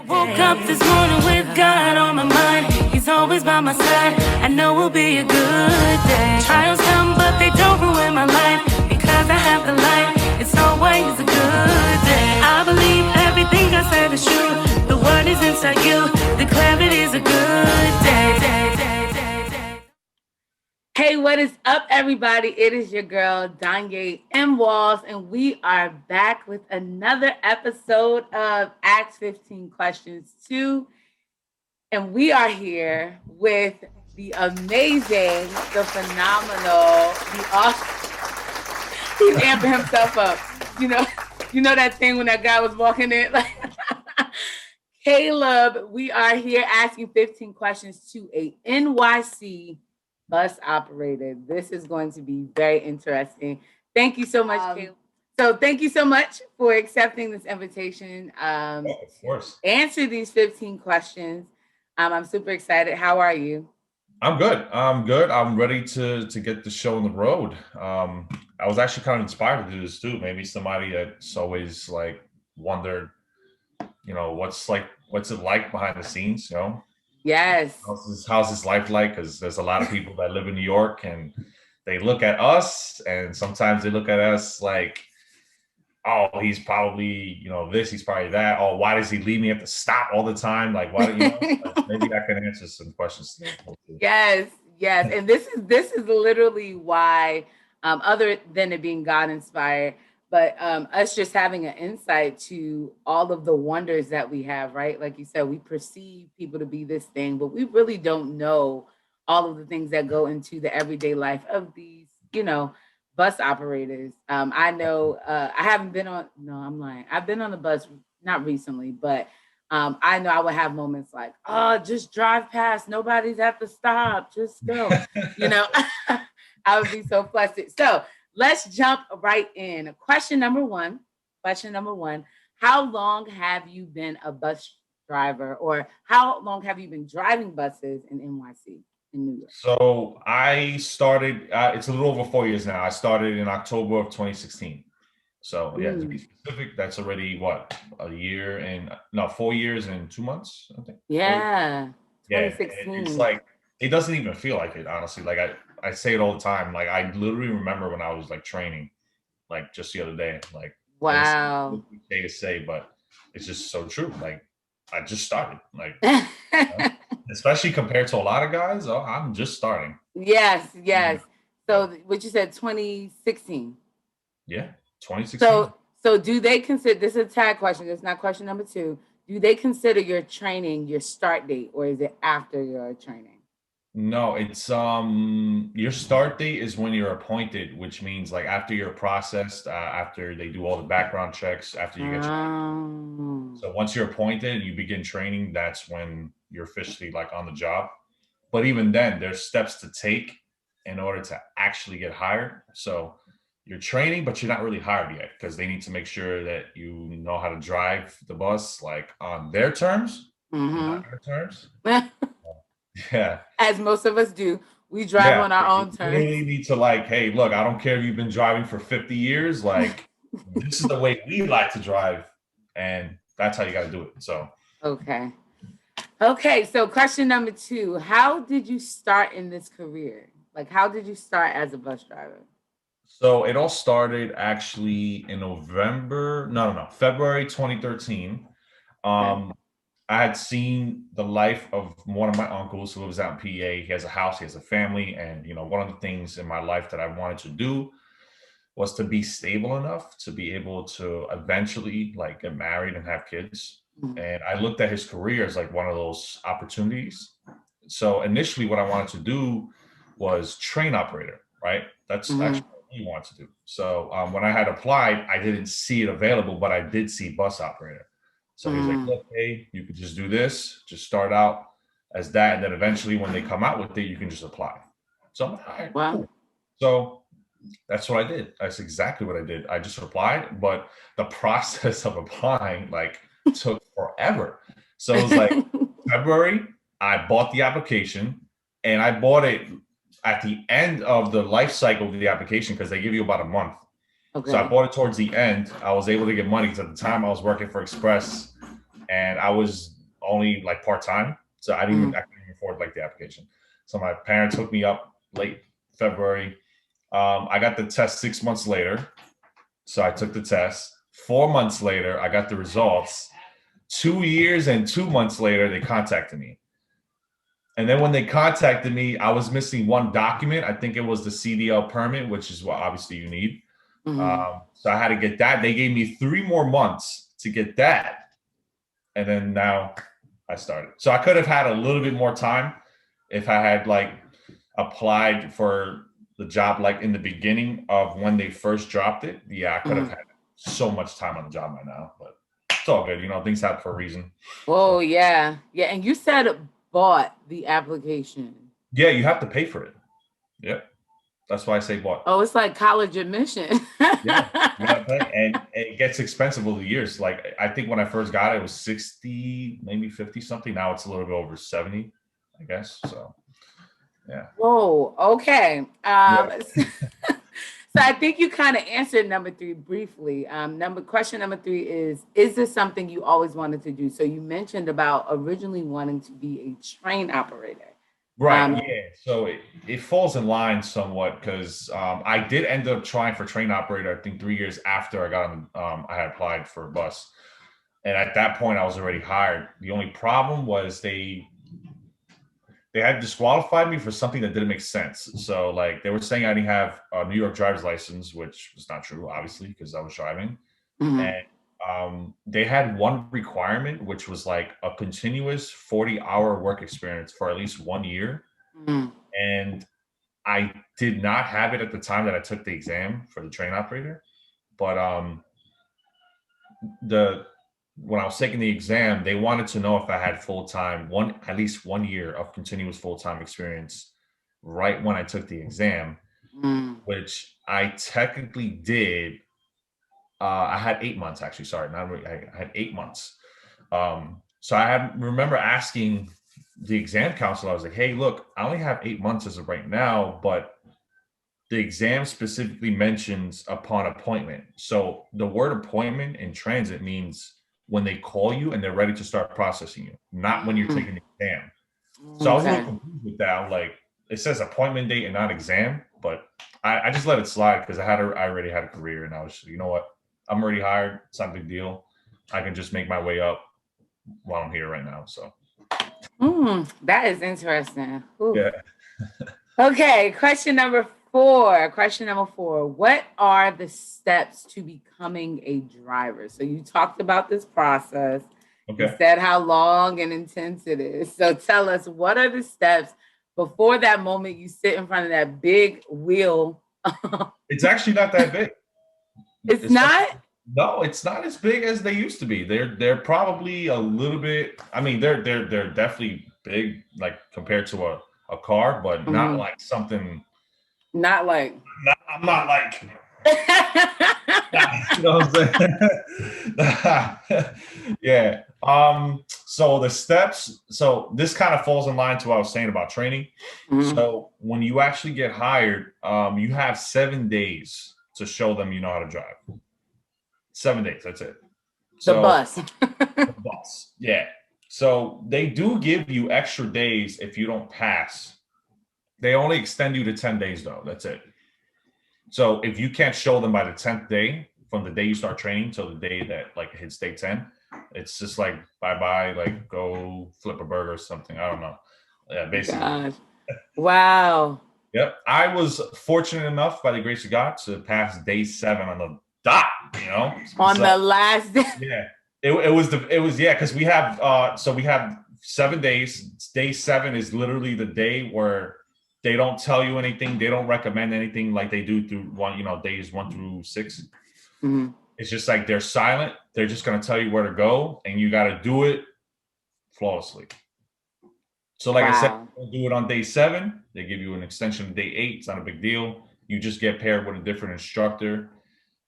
Woke up this morning with God on my mind. He's always by my side. I know it'll be a good day. Trials come, but they don't ruin my life. Because I have the light, it's always a good day. I believe everything I said is true. The word is inside you. Declare it is a good day. Hey, what is up, everybody? It is your girl, Donjia M, and we are back with another episode of Ask 15 Questions 2. And we are here with the amazing, the phenomenal, the awesome. He's amping himself up. You know that thing when that guy was walking in? Like, Caleb, we are here asking 15 questions to a NYC bus operator. This is going to be very interesting. Thank you so much, Caleb. So thank you so much for accepting this invitation. Of course. Answer these 15 questions. I'm super excited. How are you? I'm good. I'm ready to get the show on the road. I was actually kind of inspired to do this too. Maybe somebody that's always like wondered, what's it like behind the scenes, Yes. How's this life like? Because there's a lot of people that live in New York and they look at us, and sometimes they look at us like, oh, he's probably, this, he's probably that. Oh, why does he leave me at the stop all the time? Like, why, like, maybe I can answer some questions. Yes. And this is literally why, other than it being God inspired, but us just having an insight to all of the wonders that we have, right? Like you said, we perceive people to be this thing, but we really don't know all of the things that go into the everyday life of these, bus operators. I know I haven't been on, no, I'm lying. I've been on the bus, not recently, but I know I would have moments like, oh, just drive past. Nobody's at the stop. Just go, I would be so flustered. So let's jump right in. Question number one. How long have you been a bus driver, or how long have you been driving buses in NYC? In New York? So I started, it's a little over 4 years now. I started in October of 2016. So yeah, to be specific, that's already what, 4 years and 2 months, I think. Yeah. 2016. Yeah, it's like, it doesn't even feel like it, honestly. Like I say it all the time. Like I literally remember when I was like training, like just the other day, like, wow. It's okay to say, but it's just so true. Like I just started, like, especially compared to a lot of guys. Oh, I'm just starting. Yes. So what you said, 2016. Yeah, 2016. So do they consider, this is a tag question, it's not question number 2. Do they consider your training your start date, or is it after your training? No, it's your start date is when you're appointed, which means like after you're processed, after they do all the background checks, after you get trained. So once you're appointed and you begin training, that's when you're officially like on the job. But even then, there's steps to take in order to actually get hired. So you're training, but you're not really hired yet, because they need to make sure that you know how to drive the bus like on their terms, not their terms. Yeah. As most of us do. We drive on our own terms. You really need to like, hey, look, I don't care if you've been driving for 50 years. Like, this is the way we like to drive. And that's how you got to do it. So. Okay. So question number 2, how did you start in this career? Like, how did you start as a bus driver? So it all started actually in February 2013. I had seen the life of one of my uncles who lives out in PA. He has a house, he has a family. And, one of the things in my life that I wanted to do was to be stable enough to be able to eventually like get married and have kids. Mm-hmm. And I looked at his career as like one of those opportunities. So initially what I wanted to do was train operator, right? That's actually what he wanted to do. So when I had applied, I didn't see it available, but I did see bus operator. So he's like, look, hey, you could just do this, just start out as that. And then eventually when they come out with it, you can just apply. So I'm like, all right, wow. Cool. So that's what I did. That's exactly what I did. I just applied, but the process of applying like took forever. So it was like February, I bought the application, and I bought it at the end of the life cycle of the application, because they give you about a month. Okay. So I bought it towards the end. I was able to get money because at the time I was working for Express, and I was only like part-time. So I couldn't even afford like the application. So my parents hooked me up late February. I got the test 6 months later. So I took the test. 4 months later, I got the results. 2 years and 2 months later, they contacted me. And then when they contacted me, I was missing one document. I think it was the CDL permit, which is what obviously you need. Mhm. So I had to get that. They gave me 3 more months to get that. And then now I started. So I could have had a little bit more time if I had like applied for the job like in the beginning of when they first dropped it. Yeah, I could have Mhm. had so much time on the job by now, but it's all good. Things happen for a reason. Oh So yeah, yeah. And you said bought the application. yeah, you have to pay for it. Yep. That's why I say bought. Oh, it's like college admission. Yeah, you gotta pay, and it gets expensive over the years. Like I think when I first got it, it was 60, maybe 50 something. Now it's a little bit over 70, I guess. So yeah, Whoa, okay. yeah, So I think you kind of answered number three briefly. Question number three is this something you always wanted to do? So you mentioned about originally wanting to be a train operator. right. Um, Yeah, so it falls in line somewhat because I did end up trying for train operator. I think 3 years after I got on, I had applied for a bus, and at that point I was already hired. The only problem was they had disqualified me for something that didn't make sense. So like they were saying I didn't have a New York driver's license, which was not true, obviously, because I was driving. mhm, And they had one requirement, which was like a continuous 40-hour work experience for at least 1 year. mhm, And I did not have it at the time that I took the exam for the train operator. But the when I was taking the exam, they wanted to know if I had full time at least 1 year of continuous full time experience right when I took the exam, mhm, which I technically did. I had 8 months actually. Sorry, not really. I had 8 months. So remember asking the exam counselor. I was like, "Hey, look, I only have 8 months as of right now, but the exam specifically mentions upon appointment. So the word appointment in transit means when they call you and they're ready to start processing you, not when you're mhm. taking the exam." So I was a little Okay. confused with that. I'm like, it says appointment date and not exam, but I just let it slide because I already had a career and I was, you know what, I'm already hired. It's not a big deal. I can just make my way up while I'm here right now. So That is interesting. Ooh. yeah. Okay, question number four. Question number four. What are the steps to becoming a driver? So you talked about this process. You Okay. said how long and intense it is. So tell us, what are the steps before that moment you sit in front of that big wheel? It's actually not that big. It's It's not? No, it's not as big as they used to be. They're probably a little bit. I mean, they're definitely big, like compared to a car, but not Mhm. like something. Not like. I'm not like. You know what I'm saying? Yeah. So the steps. So this kind of falls in line to what I was saying about training. Mhm. So when you actually get hired, you have 7 days to show them you know how to drive. 7 days. That's it. The So bus. the bus. Yeah. So they do give you extra days if you don't pass. They only extend you to 10 days though. That's it. So if you can't show them by the 10th day, from the day you start training till the day that like hits day 10, it's just like bye-bye, like go flip a burger or something. I don't know. Yeah, basically. Gosh. Wow. Yep. I was fortunate enough by the grace of God to pass day 7 on the dot, you know. On So the last day. yeah, it was yeah, because we have 7 days. Day 7 is literally the day where they don't tell you anything, they don't recommend anything like they do through days 1 through 6. Mhm. It's just like they're silent. They're just gonna tell you where to go, and you got to do it flawlessly. So, like I said, Wow. do it on day 7. They give you an extension to day 8. It's not a big deal. You just get paired with a different instructor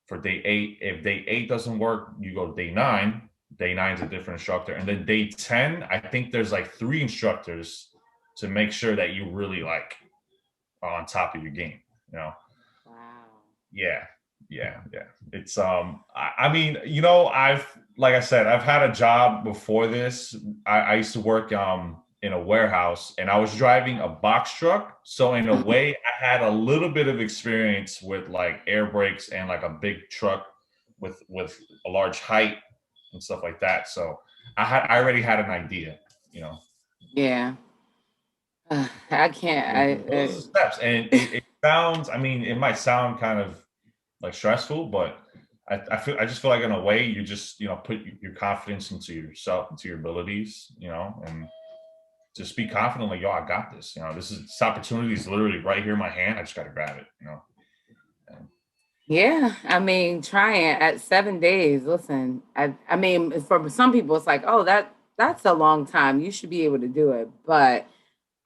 for day 8. If day 8 doesn't work, you go to day 9. Day 9 is a different instructor. And then day 10, I think there's like 3 instructors to make sure that you really like are on top of your game, you know? Wow. Yeah. Yeah, yeah. It's I mean, like I said, I've had a job before this. I used to work in a warehouse and I was driving a box truck. So in a Mhm. way, I had a little bit of experience with like air brakes and like a big truck with a large height and stuff like that. So I already had an idea, you know. Yeah. I can't. Those are the steps. And it sounds, I mean, it might sound kind of like stressful, but I just feel like in a way you just put your confidence into yourself, into your abilities, and just be confident like, yo, I got this. This opportunity is literally right here in my hand. I just got to grab it. And, Yeah, I mean, trying at 7 days. Listen, I mean, for some people, it's like, oh, that's a long time. You should be able to do it, but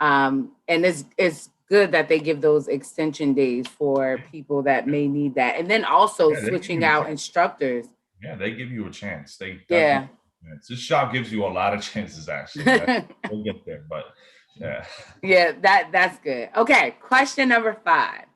and it's good that they give those extension days for people that may need that, and then also yeah, they give switching you a out chance. instructors. Yeah, they give you a chance. They definitely. Yeah. Yes. This job gives you a lot of chances. Actually, we'll get there, but yeah. Yeah, that's good. Okay, question number 5.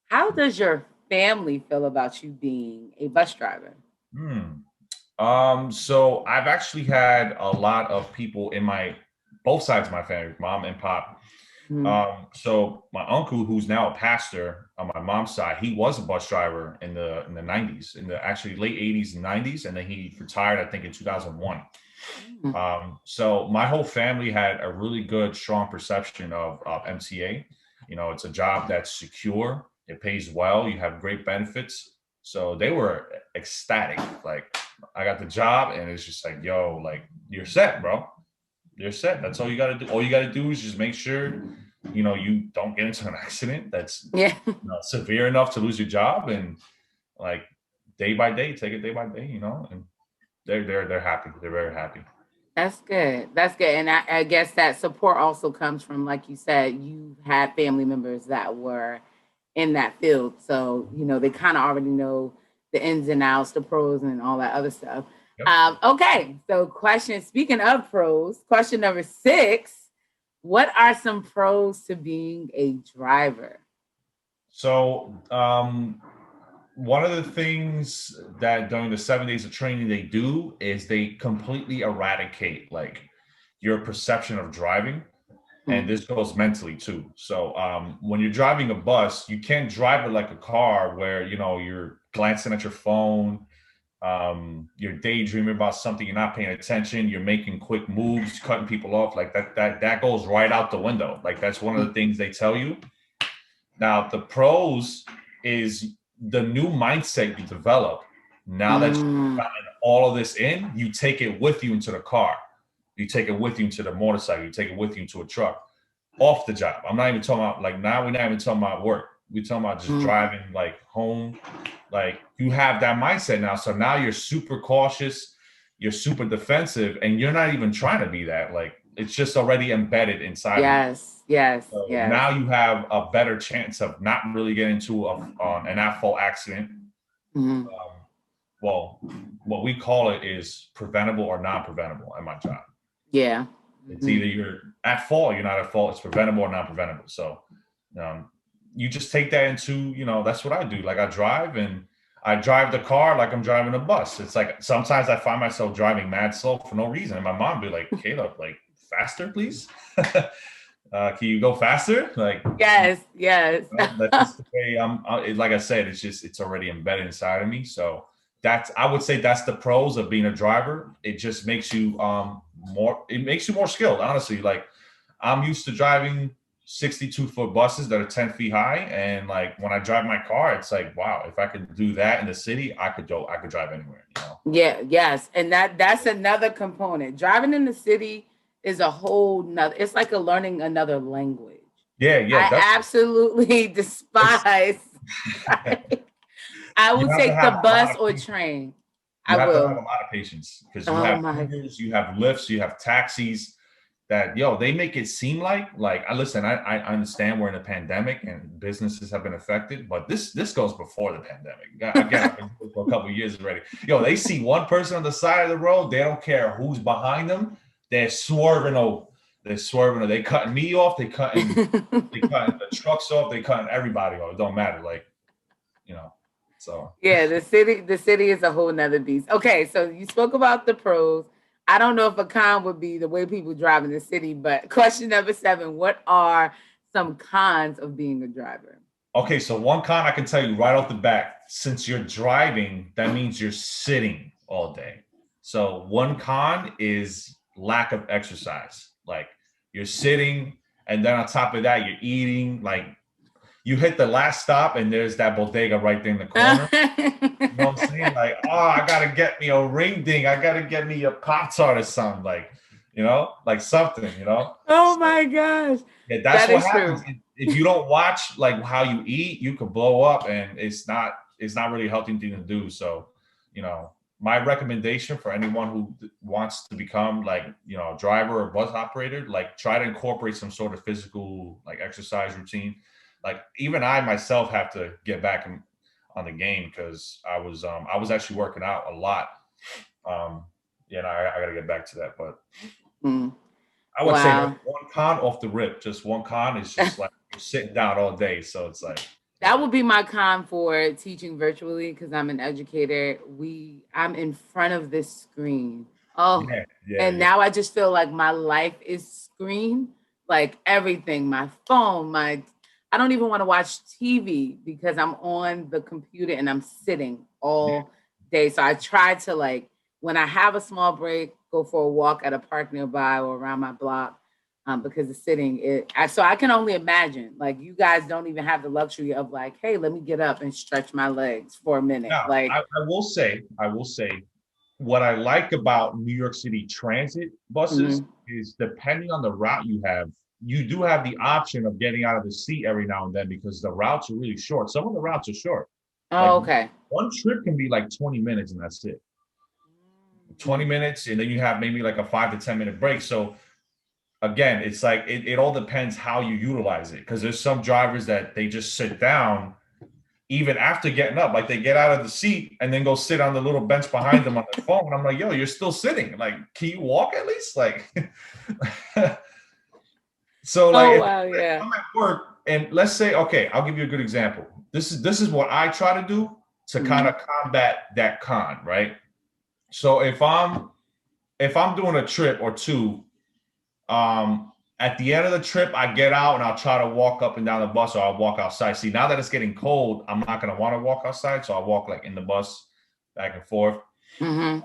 How does your family feel about you being a bus driver? Hmm. So I've actually had a lot of people in my both sides of my family, mom and pop. Mhm. So my uncle, who's now a pastor on my mom's side, he was a bus driver in the 90s, in the actually late 80s and 90s, and then he retired, I think, in 2001. Mm. So my whole family had a really good, strong perception of MTA. It's a job that's secure, it pays well, you have great benefits. So they were ecstatic. Like, I got the job, and it's just like, yo, like, you're set, bro. You're set. That's all you got to do. All you got to do is just make sure, you don't get into an accident that's Yeah. severe enough to lose your job, and like day by day, take it day by day, and they're happy. They're very happy. That's good. That's good. And I guess that support also comes from, like you said, you had family members that were in that field. So, they kind of already know the ins and outs, the pros, and all that other stuff. Yep. Okay. So, speaking of pros, question number 6. What are some pros to being a driver? So, one of the things that during the 7 days of training they do is they completely eradicate like your perception of driving, and Mm. this goes mentally too. So, when you're driving a bus, you can't drive it like a car where you're glancing at your phone, you're daydreaming about something, you're not paying attention, you're making quick moves, cutting people off. Like that goes right out the window. Like, that's one of the things they tell you. Now, the pros is the new mindset you develop. Now that you've Mm. gotten all of this in, you take it with you into the car. You take it with you into the motorcycle. You take it with you into a truck. Off the job. I'm not even talking about, like, now we're not even talking about work. We're talking about just Mm. driving like home. Like, you have that mindset now. So now you're super cautious, you're super defensive, and you're not even trying to be that. Like, it's just already embedded inside of you. Yes. Yes. So Yes. now you have a better chance of not really getting into an at-fault accident. Mhm. Well, what we call it is preventable or non-preventable at my job. Yeah. It's Mhm. either you're at fault, you're not at fault. It's preventable or non-preventable. So, you just take that into, that's what I do. Like, I drive the car like I'm driving a bus. It's like sometimes I find myself driving mad slow for no reason, and my mom be like, "Caleb, like, faster, please." Can you go faster? Like, Yes. Yes. that's just the way like I said, it's already embedded inside of me. So I would say that's the pros of being a driver. It just makes you more skilled, honestly. Like, I'm used to driving 62-foot buses that are 10 feet high, and like when I drive my car, it's like, wow, if I could do that in the city, I could drive anywhere. Yeah, yes. And that's another component. Driving in the city is a whole nother, it's like learning another language. Yeah, yeah, I definitely. absolutely despise. I You will have to take the have a lot bus of or patience. train. I You have to have a will. lot of patience because you Oh have my. Ubers, you have Lyfts, you have taxis that, they make it seem like I listen. I understand we're in a pandemic and businesses have been affected, but this goes before the pandemic. Again, I've been doing it for a couple of years already. They see one person on the side of the road, they don't care who's behind them. They're swerving over. They're swerving. They cutting me off. They cutting the trucks off. They cutting everybody off. It don't matter. Like, you know, So Yeah, the city is a whole nother beast. Okay, so you spoke about the pros. I don't know if a con would be the way people drive in the city, but question number 7, what are some cons of being a driver? okay, so one con I can tell you right off the bat, since you're driving, that means you're sitting all day. So one con is lack of exercise. Like you're sitting, and then on top of that, you're eating. Like you hit the last stop, and there's that bodega right there in the corner. You know what I'm saying? Like, oh, I gotta get me a ring ding. I gotta get me a Pop Tart or something. Like, like something. Oh So my gosh. yeah, that's That what is happens. true. If you don't watch like how you eat, you could blow up, and it's not really a healthy thing to do. So, my recommendation for anyone who wants to become like a driver or bus operator, like try to incorporate some sort of physical like exercise routine. Like even I myself have to get back on the game because I was actually working out a lot. Um, yeah, and I got to get back to that, but Mm, I would say that's wow. one con off the rip. Just one con is just like you're sitting down all day. So it's like, That would be my con for teaching virtually because I'm an educator. I'm in front of this screen. Oh, yeah, yeah, and yeah. now I just feel like my life is screen, like everything, my phone, my I don't even want to watch TV because I'm on the computer and I'm sitting Yeah. all day. So I try to like when I have a small break, go for a walk at a park nearby or around my block because the sitting so I can only imagine like you guys don't even have the luxury of like, hey, let me get up and stretch my legs for a minute. Now, Like, I will say, what I like about New York City transit buses mhm. is depending on the route you have, you do have the option of getting out of the seat every now and then because the routes are really short. Some of the routes are short. Like Oh, okay. one trip can be like 20 minutes and that's it. 20 minutes, and then you have maybe like a 5 to 10 minute break. So again, it's like it all depends how you utilize it. Because there's some drivers that they just sit down even after getting up, like they get out of the seat and then go sit on the little bench behind them on their phone. I'm like, yo, you're still sitting. Like, can you walk at least? Like, so like Oh if wow, yeah. I'm at work and let's say, okay, I'll give you a good example. This is what I try to do to kind Mhm. of combat that con, right? So if I'm doing a trip or two, at the end of the trip, I get out and I'll try to walk up and down the bus or I'll walk outside. See, now that it's getting cold, I'm not gonna want to walk outside, so I'll walk like in the bus back and forth. Mhm.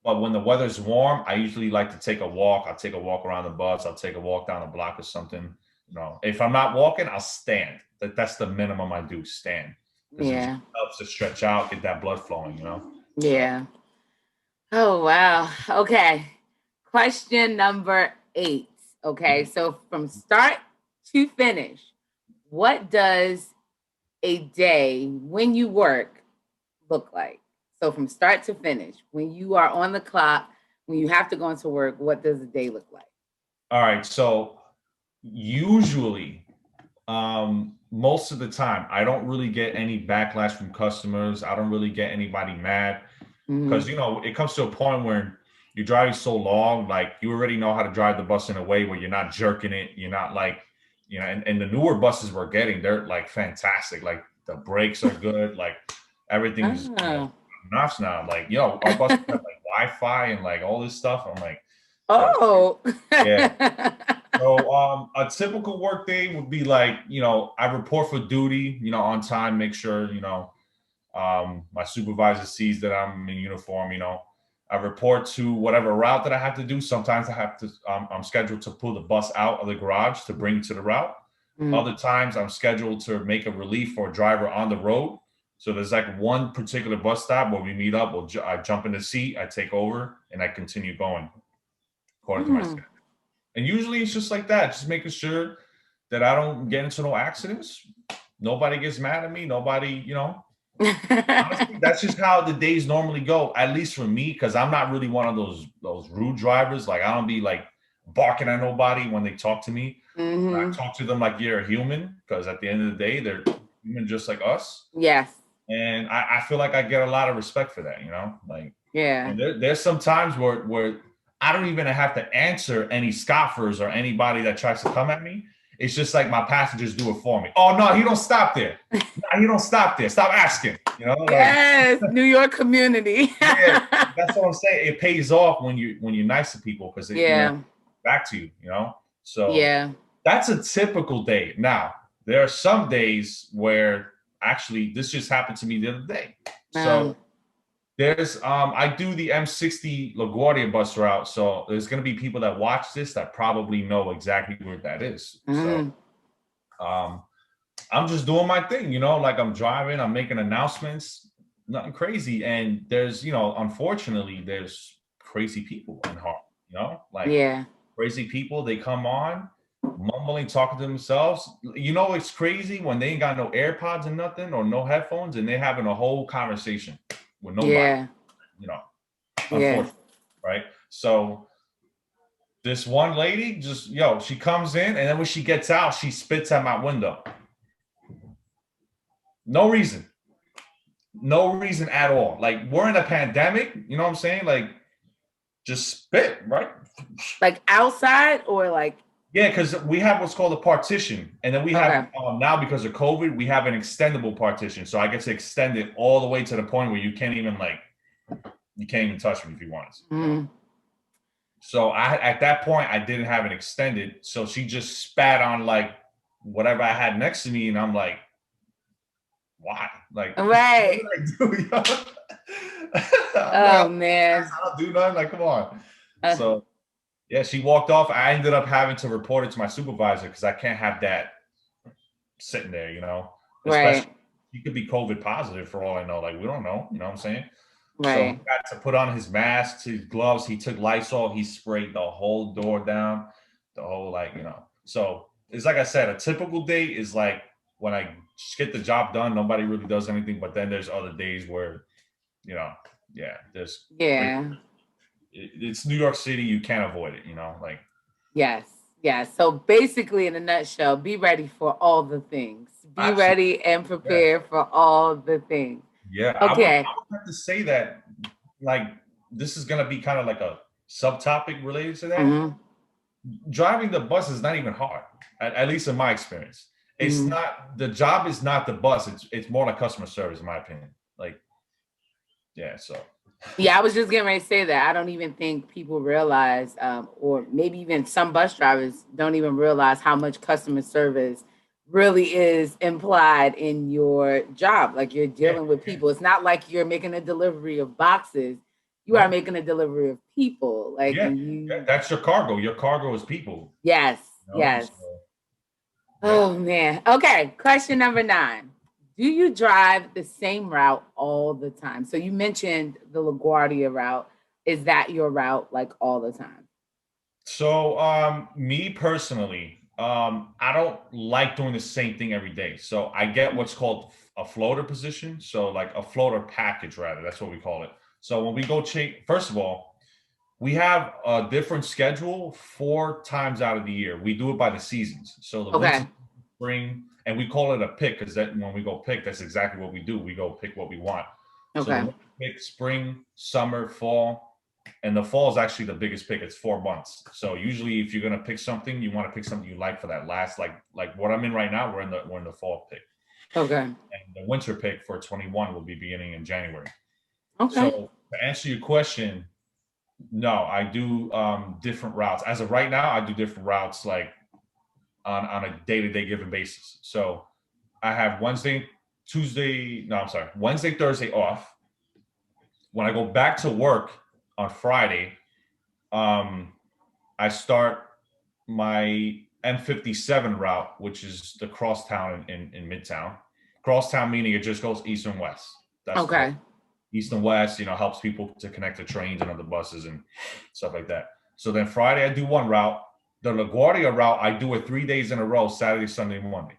But when the weather's warm, I usually like to take a walk. I'll take a walk around the bus. I'll take a walk down the block or something. If I'm not walking, I'll stand. That's the minimum I do, stand, because it just Yeah. helps to stretch out, get that blood flowing. So Yeah. Oh wow. Okay. Question number 8. Okay. So from start to finish, what does a day when you work look like? So from start to finish, when you are on the clock, when you have to go into work, what does a day look like? all right, so usually most of the time I don't really get any backlash from customers. I don't really get anybody mad because Mhm. it comes to a point where you're driving so long, like you already know how to drive the bus in a way where you're not jerking it, you're not like and the newer buses we're getting, they're like fantastic, like the brakes are good, like everything's Oh. notch now, like our buses have like Wi-Fi and like all this stuff. I'm like, yo, Oh. yeah. So a typical work day would be like, I report for duty, on time, make sure, my supervisor sees that I'm in uniform, I report to whatever route that I have to do. Sometimes I'm scheduled to pull the bus out of the garage to bring to the route. Mm. Other times I'm scheduled to make a relief for a driver on the road. So there's like one particular bus stop where we meet up. I jump in the seat, I take over, and I continue going according to my Mm. schedule. And usually it's just like that, just making sure that I don't get into no accidents. Nobody gets mad at me. Nobody, honestly, that's just how the days normally go, at least for me, because I'm not really one of those rude drivers. Like I don't be like barking at nobody when they talk to me. I Mhm. talk to them like you're a human, because at the end of the day, they're human just like us. Yes. And I feel like I get a lot of respect for that, like, Yeah. and there's some times where I don't even have to answer any scoffers or anybody that tries to come at me. It's just like my passengers do it for me. Oh no, he don't stop there. No, he don't stop there. Stop asking. You know, like Yes, New York community. yeah, that's what I'm saying. It pays off when you're nice to people because it Yeah, back to you. You know, so yeah. that's a typical day. Now there are some days where actually this just happened to me the other day. So Um, there's I do the M60 LaGuardia bus route, so there's gonna be people that watch this that probably know exactly where that is. So mhm. um I'm just doing my thing, like I'm driving, I'm making announcements, nothing crazy. And there's, unfortunately, there's crazy people in Harlem, like Yeah. crazy people, they come on mumbling, talking to themselves. It's crazy when they ain't got no AirPods and nothing or no headphones and they having a whole conversation with nobody, Yeah. you know, Yes. unfortunately, right? So this one lady just, she comes in and then when she gets out, she spits at my window. No reason. No reason at all. Like we're in a pandemic, you know what I'm saying? Like just spit, right? Like outside or like Yeah, because we have what's called a partition, and then we have okay. now because of COVID, we have an extendable partition. So I get to extend it all the way to the point where you can't even touch me if you want to. Mhm. So at that point I didn't have it extended, so she just spat on like whatever I had next to me, and I'm like, why? Like, what Right. did I do? I'm like, Oh man. I don't do nothing. Like, come on. Uh, So yeah, she walked off. I ended up having to report it to my supervisor because I can't have that sitting there, Especially right. he could be COVID positive for all I know. Like, we don't know, you know what I'm saying? So he Right. got to put on his mask, his gloves, he took Lysol, he sprayed the whole door down, the whole So it's like I said, a typical day is like when I just get the job done, nobody really does anything. But then there's other days where, you know, yeah, there's crazy. Yeah. It's New York City, you can't avoid it, like Yes. Yes. So basically, in a nutshell, be ready for all the things. Be absolutely. ready and Yeah. prepare for all the things. Yeah, Okay. I would have to say that like this is gonna be kind of like a subtopic related to that. Hmm. Driving the bus is not even hard, at least in my experience. It's Hmm. not the job is not the bus. It's more like customer service, in my opinion. Like, yeah, so Yeah, I was just getting ready to say that. I don't even think people realize, or maybe even some bus drivers don't even realize how much customer service really is implied in your job. Like you're yeah, dealing with people. It's not like you're making a delivery of boxes. You are no, making a delivery of people. Like, yeah, and yeah, you, that's your cargo. Your cargo is people, yes, yes. So yeah. Oh man. Okay. Question number 9. Do you drive the same route all the time? So you mentioned the LaGuardia route. Is that your route like all the time? So, me personally, I don't like doing the same thing every day. So I get what's called a floater position. So like a floater package, rather. That's what we call it. So when we go change, first of all, we have a different schedule 4 times out of the year. We do it by the seasons. So the winter, Okay. spring, and we call it a pick because that when we go pick, that's exactly what we do. We go pick what we want. So the Okay. winter pick, spring, summer, fall, and the fall is actually the biggest pick. It's 4 months. So usually, if you're gonna pick something, you want to pick something you like for that last like what I'm in right now. We're in the fall pick, Okay. and the winter pick for 21 will be beginning in January. Okay. So to answer your question, no, I do different routes. As of right now, I do different routes like on a day-to-day given basis. So I have Wednesday, Thursday off. When I go back to work on Friday, um, I start my M57 route, which is the crosstown in Midtown. Crosstown meaning it just goes east and west. That's the whole Okay. east and west, helps people to connect to trains and other buses and stuff like that. So then Friday I do one route. The LaGuardia route, I do it 3 days in a row, Saturday, Sunday, Monday.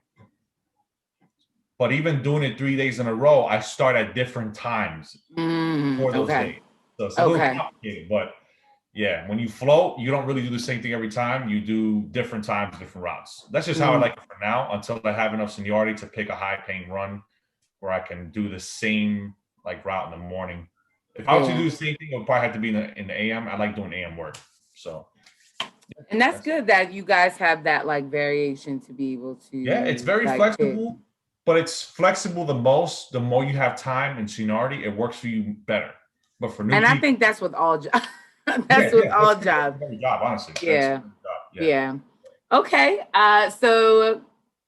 But even doing it 3 days in a row, I start at different times for those Okay. days. So it's a little Okay. complicated, but yeah, when you float, you don't really do the same thing every time. You do different times, different routes. That's just how I Mm, like it for now until I have enough seniority to pick a high paying run where I can do the same like route in the morning. If I were to yeah. do the same thing, it would probably have to be in the AM. I like doing AM work. So And that's That's good that you guys have that like variation to be able yeah, it's to very like pick. flexible, but it's flexible the most. The more you have time and seniority, it works for you better. But for new And I people, think that's with all jobs. yeah, That's with yeah, all that's jobs. for every job. Honestly, that's Yeah. for every job. Yeah. Yeah. Okay. So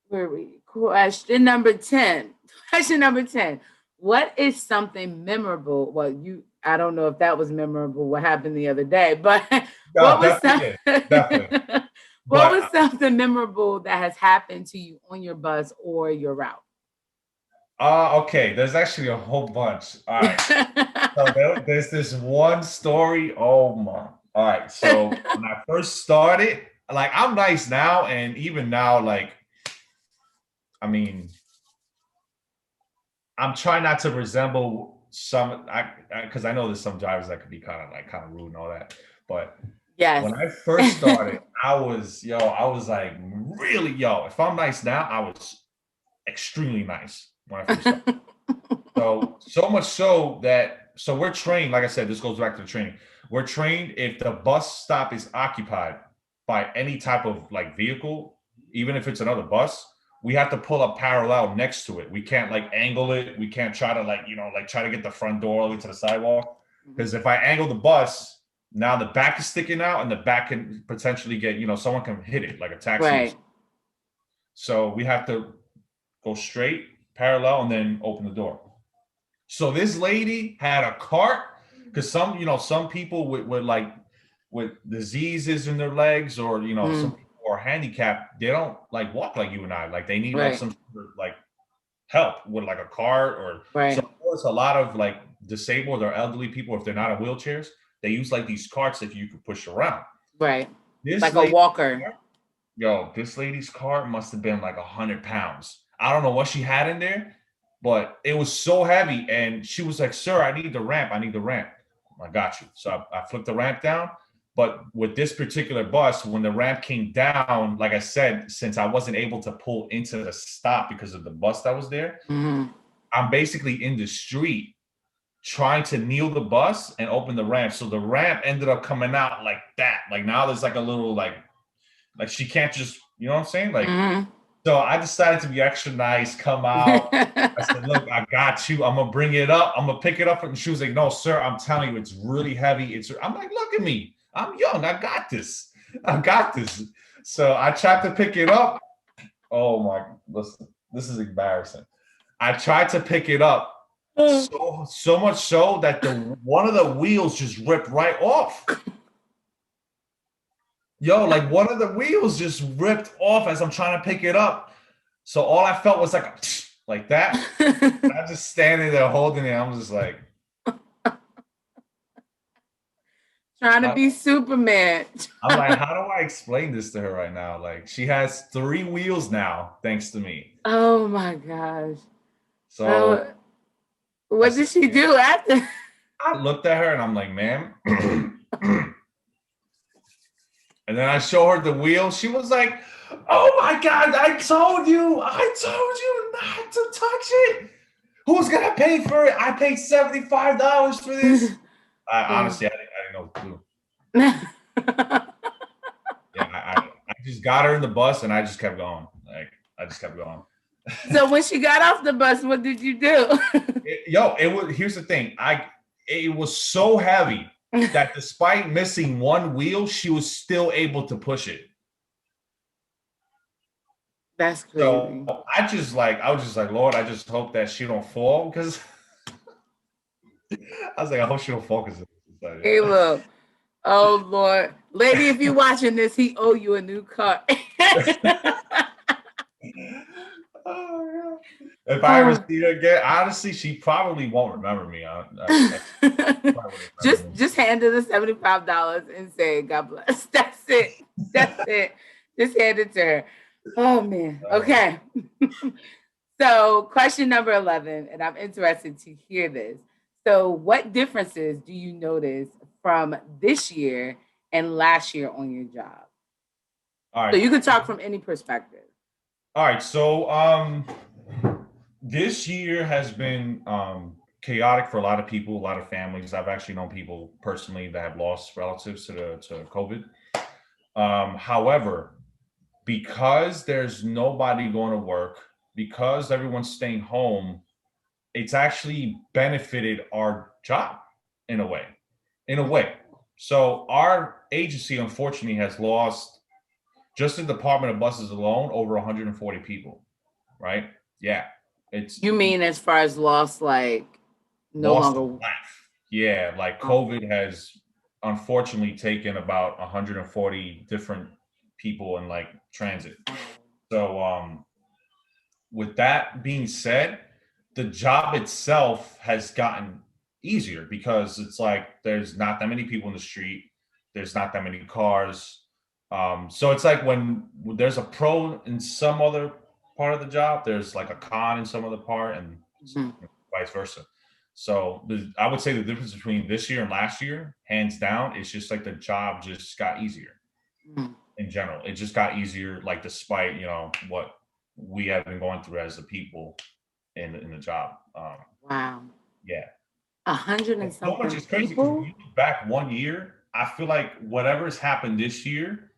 where are we? Question number 10. Question number 10. What is something memorable? Well, I don't know if that was memorable what happened the other day, but what No, was some definitely is. Definitely. what But was something memorable that has happened to you on your bus or your route? okay, there's actually a whole bunch. All right. So there's this one story. Oh my. All right. So when I first started, like I'm nice now, and even now, like I mean, I'm trying not to resemble some. Because I know there's some drivers that could be kind of rude and all that. But Yes. when I first started, I was like really If I'm nice now, I was extremely nice when I first started. So much so that we're trained, like I said, this goes back to the training. We're trained if the bus stop is occupied by any type of like vehicle, even if it's another bus, we have to pull up parallel next to it. We can't like angle it. We can't try to like try to get the front door all the way to the sidewalk. Because if I angle the bus, now the back is sticking out and the back can potentially get, someone can hit it like a taxi. Right. So we have to go straight, parallel, and then open the door. So this lady had a cart because some people with diseases in their legs, or some people are handicapped. They don't like walk like you and I. Like they need like Right. some sort of, like help with like a cart, or so. Right. Of course, a lot of like disabled or elderly people, if they're not in wheelchairs, they use like these carts that you could push around. Right. This Like a lady, walker. this lady's cart must have been like 100 pounds. I don't know what she had in there, but it was so heavy. And she was like, "Sir, I need the ramp. I need the ramp." I got you. So I flipped the ramp down. But with this particular bus, when the ramp came down, like I said, since I wasn't able to pull into the stop because of the bus that was there, Mm-hmm. I'm basically in the street trying to kneel the bus and open the ramp. So the ramp ended up coming out like that. Like now there's like a little like she can't just, you know what I'm saying? Like, Mm-hmm. so I decided to be extra nice, come out. I said, "Look, I got you. I'm gonna bring it up. I'm gonna pick it up." And she was like, "No, sir, I'm telling you, it's really heavy." I'm like, "Look at me. I'm young. I got this. I got this." So I tried to pick it up. Oh my, listen, this is embarrassing. I tried to pick it up so much so that the one of the wheels just ripped right off. Like one of the wheels just ripped off as I'm trying to pick it up. So all I felt was like that. I'm just standing there holding it. I'm just like, Trying to I, be Superman. I'm like, how do I explain this to her right now? Like, she has 3 wheels now, thanks to me. Oh my gosh. So Oh, I what said, did she do after? I looked at her and I'm like, "Ma'am." And then I show her the wheel. She was like, "Oh my God, I told you not to touch it. Who's gonna pay for it? I paid $75 for this." Honestly, I didn't know what to do. Yeah, I just got her in the bus and I just kept going. Like I just kept going. So when she got off the bus, what did you do? It was. Here's the thing. It was so heavy that despite missing one wheel, she was still able to push it. That's So crazy. I was just like, "Lord, I just hope that she don't fall," because I was like, "I hope she don't fall," because Hey, look. Oh Lord, lady, if you're watching this, he owe you a new car. Oh, if I ever see her again, honestly, she probably won't remember me. Probably won't remember me. Just hand her the $75 and say, "God bless." That's it. That's it. Just hand it to her. Oh man. Okay. So, question number 11, and I'm interested to hear this. So, what differences do you notice from this year and last year on your job? All So, right. you can talk from any perspective. All right. So this year has been chaotic for a lot of people, a lot of families. I've actually known people personally that have lost relatives to COVID. However, because there's nobody going to work, because everyone's staying home, it's actually benefited our job in a way. In a way. So our agency, unfortunately, has lost just the Department of Buses alone over 140 people. Right? Yeah, it's You mean as far as lost, like no lost of longer? life. Yeah, like COVID has unfortunately taken about 140 different people in like transit. So with that being said, the job itself has gotten easier because it's like there's not that many people in the street, there's not that many cars. So it's like when there's a pro in some other part of the job, there's like a con in some other part, and Mhm. vice versa. So I would say the difference between this year and last year, hands down, is just like the job just got easier Mhm. in general. It just got easier, like despite what we have been going through as a people in the job. Wow. Yeah, 100 and and so much something is crazy because when people. you look back 1 year, I feel like whatever's happened this year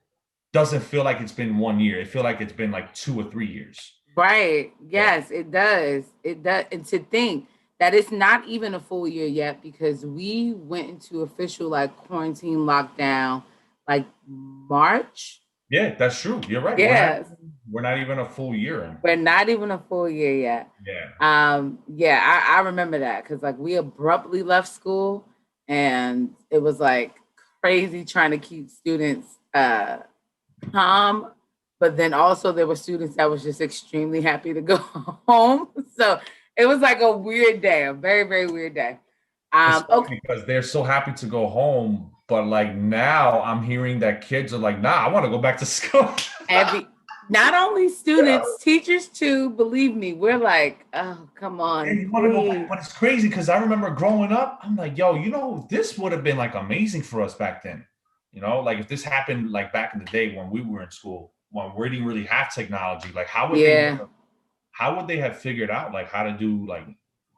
doesn't feel like it's been 1 year. It feel like it's been like 2 or 3 years. Right. Yeah, Yes, it does. It does. And to think that it's not even a full year yet because we went into official like quarantine lockdown like March. yeah, that's true. You're right. Yes. We're not even a full year in. We're not even a full year yet. Yeah. Yeah, I remember that because like we abruptly left school and it was like crazy trying to keep students calm, but then also there were students that was just extremely happy to go home. So it was like a weird day, a very, very weird day. It's Okay. funny because they're so happy to go home, but like now I'm hearing that kids are like, nah, I want to go back to school. Every not only Yeah. students, teachers too, believe me, we're like, oh, come Yeah, on, you want to go back, please. but it's crazy because I remember growing up, I'm like, yo, this would have been like amazing for us back then. Like if this happened like back in the day when we were in school, when we didn't really have technology, like Yeah. how would they have figured out like how to do like,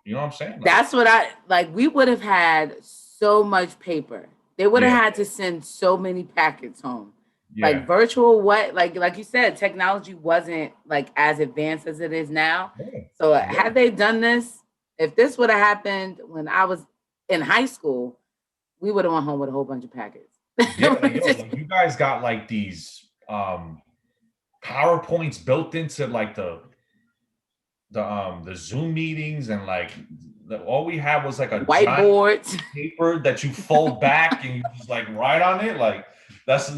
you know what I'm saying? Like, That's what I like. We would have had so much paper. They would have yeah, had to send so many packets home. Like yeah, virtual what like you said, technology wasn't like as advanced as it is now. yeah, So yeah, had they done this, if this would have happened when I was in high school, we would have went home with a whole bunch of packets. yeah. Like, yo, like you guys got like these PowerPoints built into like the Zoom meetings, and like all we had was like a giant Whiteboards. paper that you fold back and you just like write on it. Like that's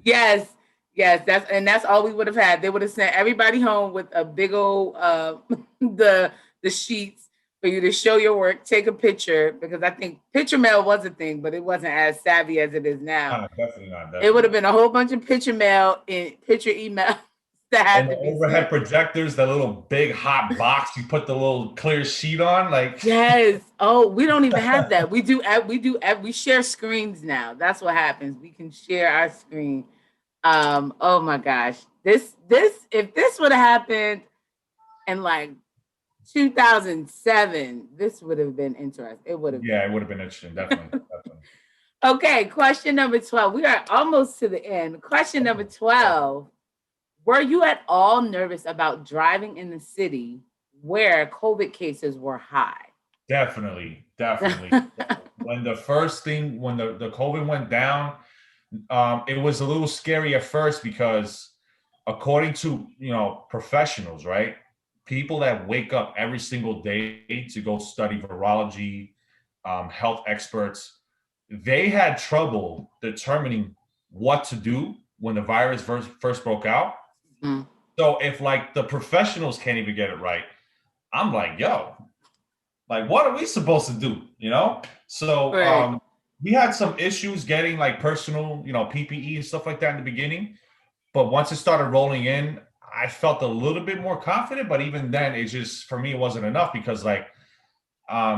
Yes, yes, that's all we would have had. They would have sent everybody home with a big old the sheets for you to show your work, take a picture because I think picture mail was a thing, but it wasn't as savvy as it is now. definitely not, It would definitely have not. been a whole bunch of picture mail and picture email that And had the to be overhead sent. projectors, the little big hot box you put the little clear sheet on, like Yes. Oh, we don't even have that. We share screens now. That's what happens. We can share our screen. Oh my gosh. This if this would have happened in like 2007, this would have been interesting. It would have been. yeah, it would have been interesting, definitely, definitely. Okay, question number 12. We are almost to the end. Question number Oh, oh, 12. Were you at all nervous about driving in the city where COVID cases were high? definitely, definitely. When the COVID went down, it was a little scary at first because according to professionals, right? People that wake up every single day to go study virology, health experts, they had trouble determining what to do when the virus first broke out. Mhm. So if like the professionals can't even get it right, I'm like, yo, like what are we supposed to do? So Right. we had some issues getting like personal, PPE and stuff like that in the beginning. But once it started rolling in, I felt a little bit more confident. But even then, it just for me it wasn't enough because like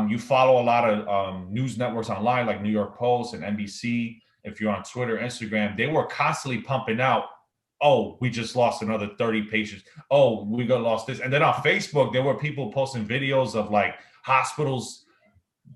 you follow a lot of news networks online like New York Post and NBC. If you're on Twitter, Instagram, they were constantly pumping out, oh, we just lost another 30 patients. Oh, we got lost this. And then on Facebook, there were people posting videos of like hospitals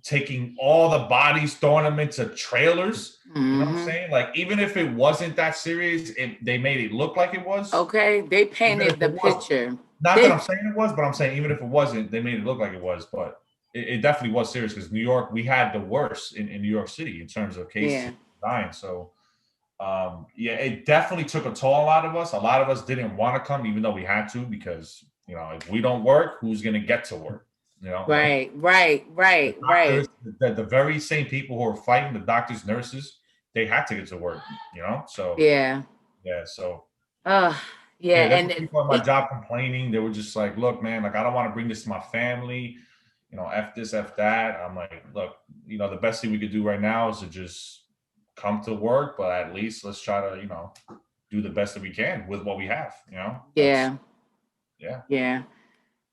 taking all the bodies, throwing them into trailers. You know what I'm Mm-hmm. saying? Like, even if it wasn't that serious, they made it look like it was. Okay, they Even if painted the it was, picture. not that I'm They, saying it was, but I'm saying even if it wasn't, they made it look like it was. But it definitely was serious because New York, we had the worst in New York City in terms of cases yeah, dying. So yeah, it definitely took a toll on a lot of us. A lot of us didn't want to come, even though we had to, because if we don't work, who's gonna get to work? Like right, right, the right, doctors, right. the very same people who are fighting, the doctors, nurses, they had to get to work. So Yeah. yeah, so Uh, yeah, yeah, there were and people at my job complaining. They were just like, "Look, man, like I don't want to bring this to my family. F this, f that." I'm like, "Look, the best thing we could do right now is to just come to work, but at least let's try to, do the best that we can with what we have. That's yeah, yeah, yeah.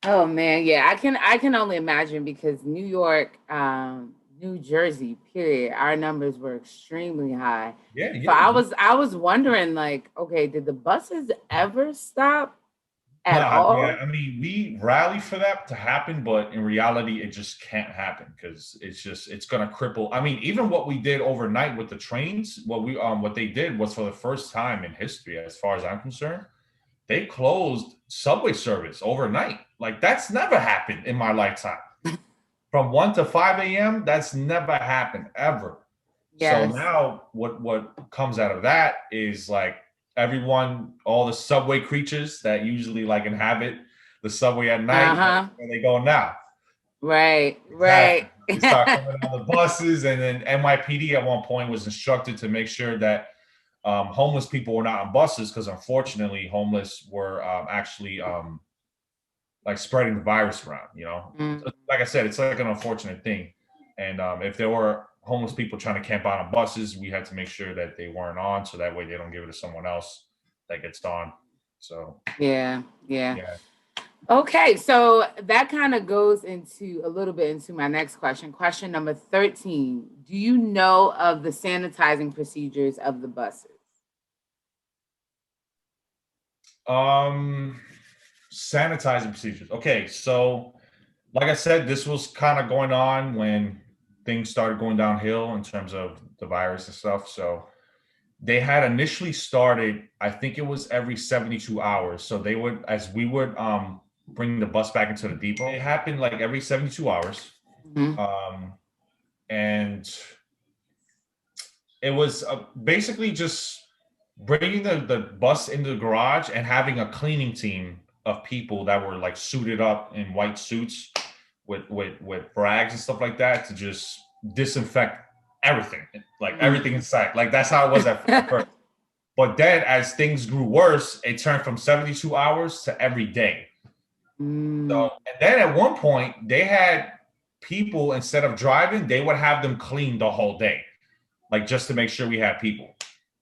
Oh man, yeah. I can only imagine because New York, New Jersey, period. Our numbers were extremely high. yeah, So yeah. I was wondering, like, okay, did the buses ever stop No, at yeah. all? I mean, we rally for that to happen, but in reality, it just can't happen because it's gonna cripple. I mean, even what we did overnight with the trains, what they did was for the first time in history, as far as I'm concerned, they closed subway service overnight. Like that's never happened in my lifetime. From 1 to 5 a.m., that's never happened ever. So Yes. now what comes out of that is like everyone, all the subway creatures that usually like inhabit the subway at night, that's Uh-huh. where they go now. Right, Exactly. right. They start coming on the buses, and then NYPD at one point was instructed to make sure that homeless people were not on buses because unfortunately homeless were actually like spreading the virus around. Mm. So, like I said, it's like an unfortunate thing. And if there were homeless people trying to camp out on buses, we had to make sure that they weren't on, so that way they don't give it to someone else that gets on. So Yeah, yeah. yeah. Okay, so that kind of goes into a little bit into my next question. Question number 13. Do you know of the sanitizing procedures of the buses? Um, Sanitizing procedures. Okay, so like I said, this was kind of going on when things started going downhill in terms of the virus and stuff. So they had initially started, I think it was every 72 hours. So they would, as we would bring the bus back into the depot, it happened like every 72 hours. Mhm. Um, and it was basically just bringing the bus into the garage and having a cleaning team of people that were like suited up in white suits with rags and stuff like that to just disinfect everything, like Mm. everything inside. Like that's how it was at first. But then as things grew worse, it turned from 72 hours to every day. So, Mm. and then at one point, they had people, instead of driving, they would have them clean the whole day, like just to make sure we had people.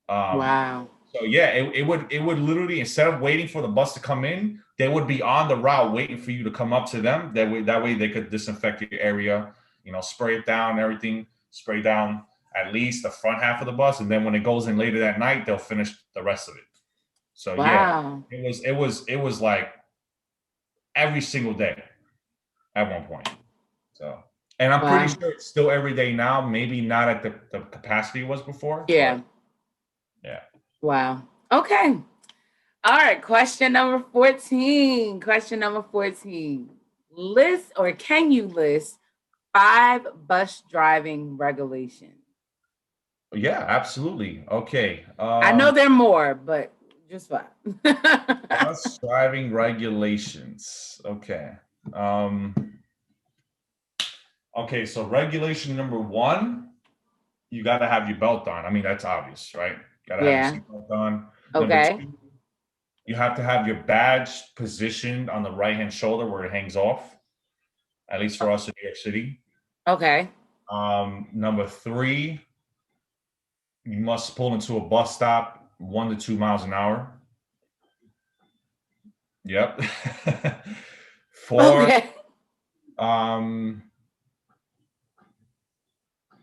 Um, Wow. so yeah, it would literally, instead of waiting for the bus to come in, they would be on the route waiting for you to come up to them. That way they could disinfect your area, spray it down, everything, spray down at least the front half of the bus, and then when it goes in later that night, they'll finish the rest of it. So yeah, Wow. it was like every single day at one point. So, and I'm pretty Wow. sure it's still every day now. Maybe not at the capacity it was before, Yeah. but yeah. Wow. Okay. All right. Question number 14. Question number 14. List or can you list 5 bus driving regulations? Yeah, absolutely. Okay. I know there are more, but just 5. Bus driving regulations. Okay. Um, okay, so regulation number one, you got to have your belt on. I mean, that's obvious, right? Got to have your Yeah. seatbelt on. Number Okay. two, you have to have your badge positioned on the right hand shoulder where it hangs off, at least for us in New York City. Okay. Number three, you must pull into a bus stop 1 to 2 miles an hour. Yep. Four, Okay. um,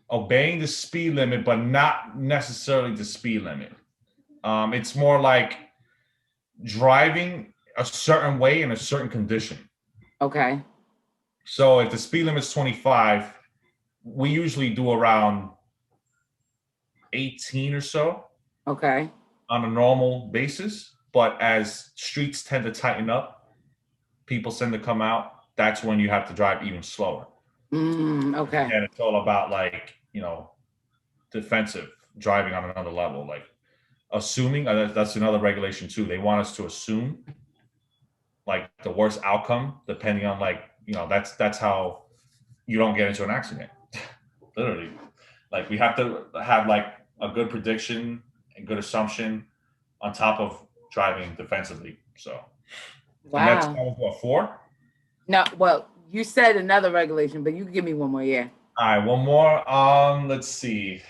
obeying the speed limit, but not necessarily the speed limit. It's more like driving a certain way in a certain condition. Okay. So if the speed limit is 25 we usually do around 18 or so Okay. on a normal basis. But as streets tend to tighten up, people tend to come out. That's when you have to drive even slower. Okay. And it's all about like, defensive driving on another level. Like assuming that's another regulation too. They want us to assume like the worst outcome, depending on like, that's how you don't get into an accident. Literally. Like we have to have like a good prediction and good assumption on top of driving defensively. So, and that's Wow. what for? No, well, you said another regulation, but you can give me one more. Yeah. All right, one more. Let's see.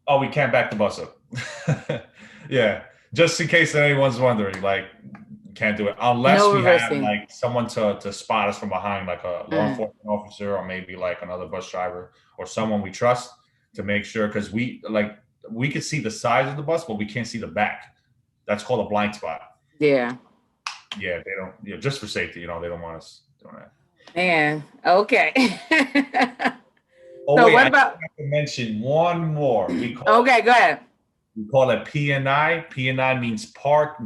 Oh, we can't back the bus up. Yeah, just in case anyone's wondering, like, can't do it unless No we have reversing. like someone to spot us from behind, like a law Mm. enforcement officer or maybe like another bus driver or someone we trust to make sure because we could see the sides of the bus, but we can't see the back. That's called a blind spot. Yeah. Yeah, they don't. Yeah, just for safety, they don't want us doing that. Man. Okay. Oh So wait, I what have about? to mention one more. We call Okay, go ahead. We call it P&I. P&I means park,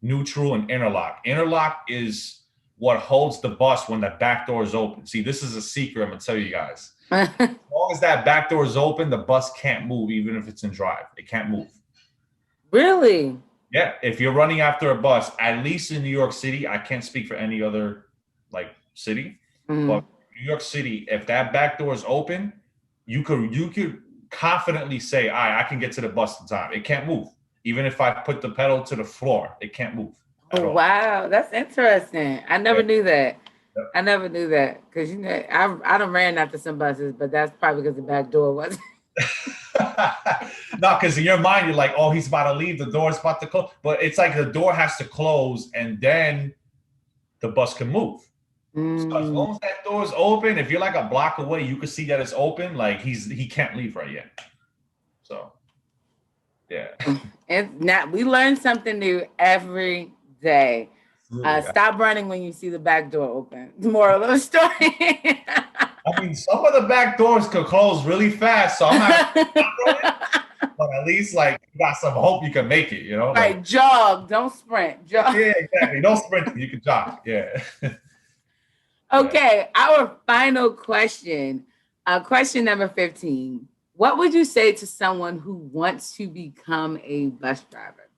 neutral, and interlock. Interlock is what holds the bus when the back door is open. See, this is a secret I'm going to tell you guys. As long as that back door is open, the bus can't move, even if it's in drive. It can't move. Really? Yeah, if you're running after a bus, at least in New York City, I can't speak for any other like city, but New York City, if that back door is open, you could confidently say, "All right, I can get to the bus in time." It can't move, even if I put the pedal to the floor. It can't move at Oh, all. wow, that's interesting. I Yeah. never knew that. Yep. I never knew that because I done ran after some buses, but that's probably because the back door wasn't. No, because in your mind you're like, "Oh, he's about to leave. The door's about to close," but it's like the door has to close, and then the bus can move. So as long as that door is open, if you're like a block away, you can see that it's open. Like he can't leave right yet. So yeah. And now we learn something new every day. Stop running when you see the back door open. Moral of the story. I mean, some of the back doors could close really fast, so I'm not running, but at least like you got some hope you can make it. Right, Like jog, don't sprint. Jog. yeah, exactly. Don't sprint, you can jog. Yeah. Okay, our final question, question number 15. What would you say to someone who wants to become a bus driver?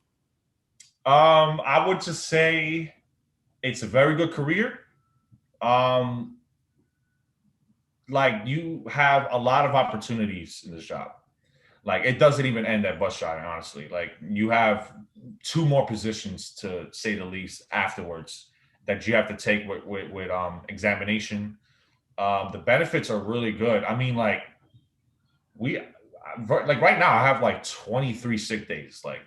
I would just say it's a very good career. Um, like you have a lot of opportunities in this job. Like it doesn't even end at bus driving, honestly. Like you have two more positions to say the least afterwards that you have to take with examination. The benefits are really good. I mean, like like right now I have like 23 sick days like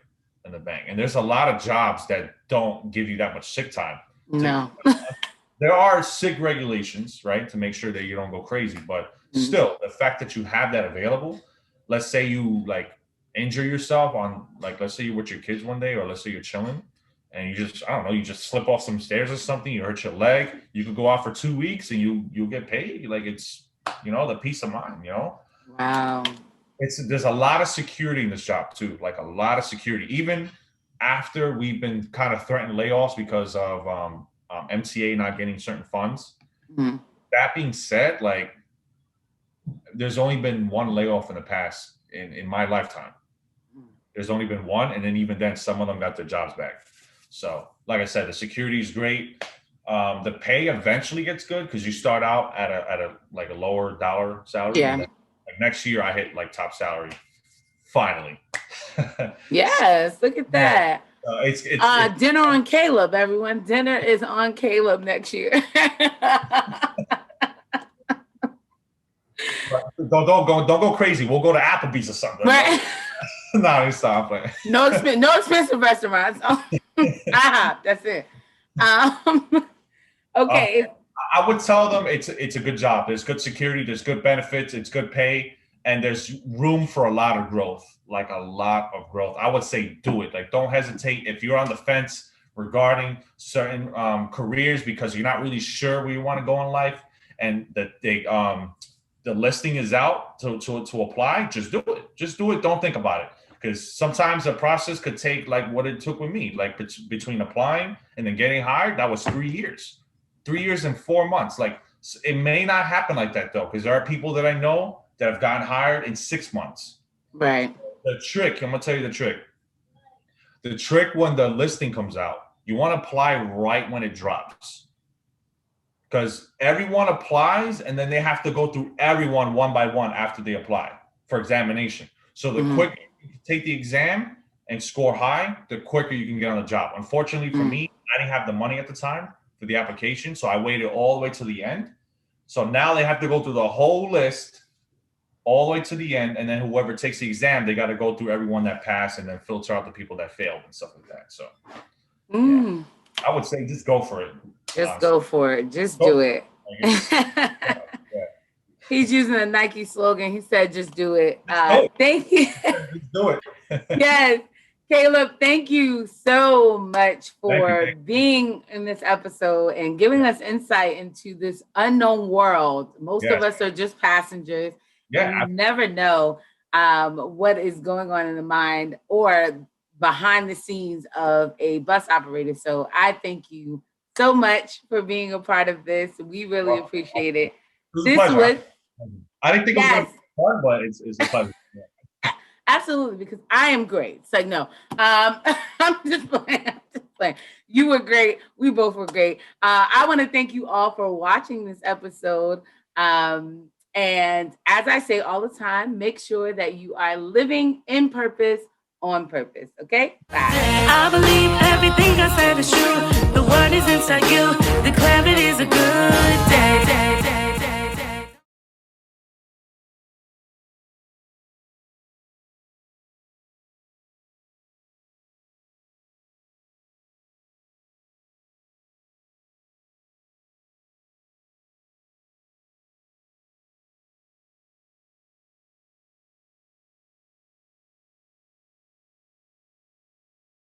in the bank, and there's a lot of jobs that don't give you that much sick time. No. There are sick regulations, right, to make sure that you don't go crazy. But still, the fact that you have that available, let's say you like injure yourself on like, let's say you're with your kids one day, or let's say you're chilling and you just, I don't know, you just slip off some stairs or something, you hurt your leg, you could go out for 2 weeks and you'll get paid. Like it's, the peace of mind. Wow. There's a lot of security in this job too, like a lot of security. Even after we've been kind of threatened layoffs because of MTA not getting certain funds. That being said, like there's only been one layoff in the past in my lifetime. There's only been one, and then even then, some of them got their jobs back. So, like I said, the security is great. The pay eventually gets good because you start out at a like a lower dollar salary. Yeah. And then, like next year, I hit like top salary. Finally. Yes, look at that. It's dinner on Caleb, everyone. Dinner is on Caleb next year. don't go crazy. We'll go to Applebee's or something. Right. No, stop playing. No expensive restaurants. That's it. Okay. I would tell them it's a good job. There's good security, there's good benefits, it's good pay, and there's room for a lot of growth. Like a lot of growth. I would say do it. Like don't hesitate. If you're on the fence regarding certain careers because you're not really sure where you want to go in life, and the listing is out to apply, just do it. Just do it. Don't think about it. Because sometimes the process could take like what it took with me, like between applying and then getting hired, that was 3 years. 3 years and 4 months. Like, it may not happen like that though, because there are people that I know that have gotten hired in 6 months. Right. The trick, I'm gonna tell you the trick. The trick when the listing comes out, you want to apply right when it drops. Because everyone applies and then they have to go through everyone one by one after they apply for examination. So the quicker you take the exam and score high, the quicker you can get on the job. Unfortunately for me, I didn't have the money at the time for the application, so I waited all the way to the end. So now they have to go through the whole list all the way to the end, and then whoever takes the exam, they got to go through everyone that passed and then filter out the people that failed and stuff like that. So yeah, I would say just go for it. Just go for it. Just do it. He's using a Nike slogan. He said, just do it. Thank you. Just do it. Yes. Caleb, thank you so much for being in this episode and giving us insight into this unknown world. Most of us are just passengers. Yeah. You never know what is going on in the mind or behind the scenes of a bus operator. So I thank you so much for being a part of this. We really appreciate it. I didn't think it was going to be fun, but it's a pleasure. Yeah. Absolutely, because I am great. It's like, no, I'm just playing. You were great. We both were great. I want to thank you all for watching this episode. And as I say all the time, make sure that you are living in purpose, on purpose. Okay? Bye. I believe everything I said is true. The word is inside you.